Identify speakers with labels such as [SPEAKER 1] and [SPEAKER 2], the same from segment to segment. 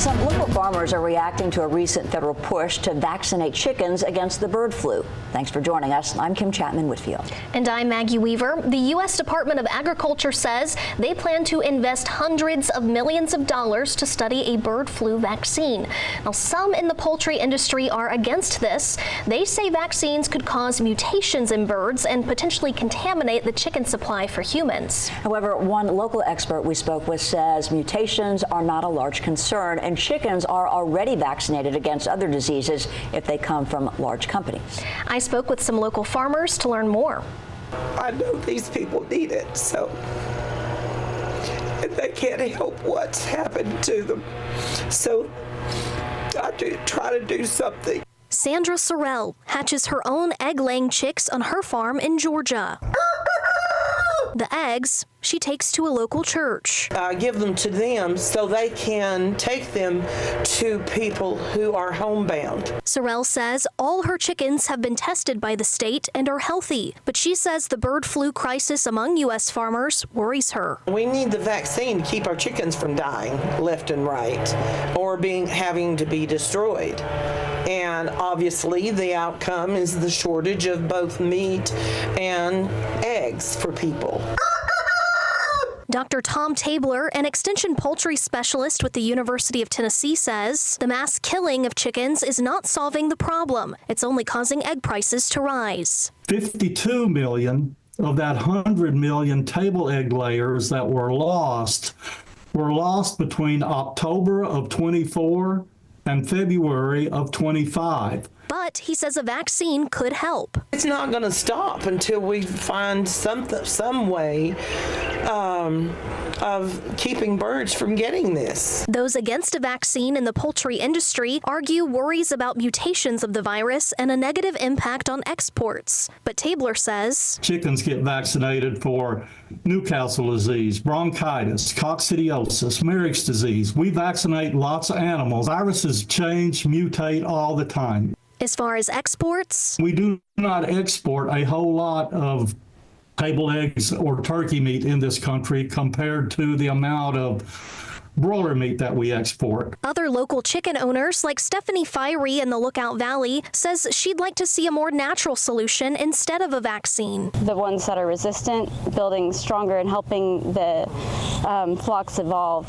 [SPEAKER 1] Some local farmers are reacting to a recent federal push to vaccinate chickens against the bird flu. Thanks for joining us. I'm Kim Chapman-Whitfield.
[SPEAKER 2] And I'm Maggie Weaver. The U.S. Department of Agriculture says they plan to invest hundreds of millions of dollars to study a bird flu vaccine. Now, some in the poultry industry are against this. They say vaccines could cause mutations in birds and potentially contaminate the chicken supply for humans.
[SPEAKER 1] However, one local expert we spoke with says mutations are not a large concern, and chickens are already vaccinated against other diseases if they come from large companies.
[SPEAKER 2] I spoke with some local farmers to learn more.
[SPEAKER 3] I know these people need it, so and they can't help what's happened to them. So I do try to do something.
[SPEAKER 2] Sandra Sorrell hatches her own egg-laying chicks on her farm in Georgia. The eggs she takes to a local church.
[SPEAKER 3] I give them to them so they can take them to people who are homebound.
[SPEAKER 2] Sorrell says all her chickens have been tested by the state and are healthy, but she says the bird flu crisis among U.S. farmers worries her.
[SPEAKER 3] We need the vaccine to keep our chickens from dying left and right or having to be destroyed. And obviously the outcome is the shortage of both meat and eggs for people.
[SPEAKER 2] Dr. Tom Tabler, an extension poultry specialist with the University of Tennessee, says the mass killing of chickens is not solving the problem. It's only causing egg prices to rise.
[SPEAKER 4] 52 million of that 100 million table egg layers that were lost between October of 24 and February of 25.
[SPEAKER 2] But he says a vaccine could help.
[SPEAKER 3] It's not going to stop until we find some way of keeping birds from getting this.
[SPEAKER 2] Those against a vaccine in the poultry industry argue worries about mutations of the virus and a negative impact on exports. But Tabler says
[SPEAKER 4] chickens get vaccinated for Newcastle disease, bronchitis, coccidiosis, Marek's disease. We vaccinate lots of animals. Viruses change, mutate all the time.
[SPEAKER 2] As far as exports,
[SPEAKER 4] we do not export a whole lot of table eggs or turkey meat in this country compared to the amount of broiler meat that we export.
[SPEAKER 2] Other local chicken owners like Stephanie Fiery in the Lookout Valley says she'd like to see a more natural solution instead of a vaccine.
[SPEAKER 5] The ones that are resistant, building stronger and helping the flocks evolve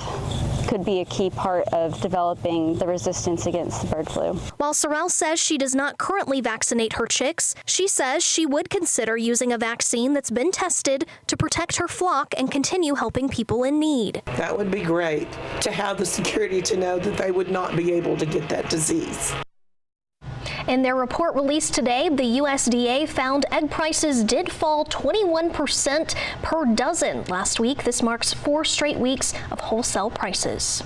[SPEAKER 5] could be a key part of developing the resistance against the bird flu.
[SPEAKER 2] While Sorrell says she does not currently vaccinate her chicks, she says she would consider using a vaccine that's been tested to protect her flock and continue helping people in need.
[SPEAKER 3] That would be great to have the security to know that they would not be able to get that disease.
[SPEAKER 2] In their report released today, the USDA found egg prices did fall 21% per dozen last week. This marks 4 straight weeks of wholesale prices.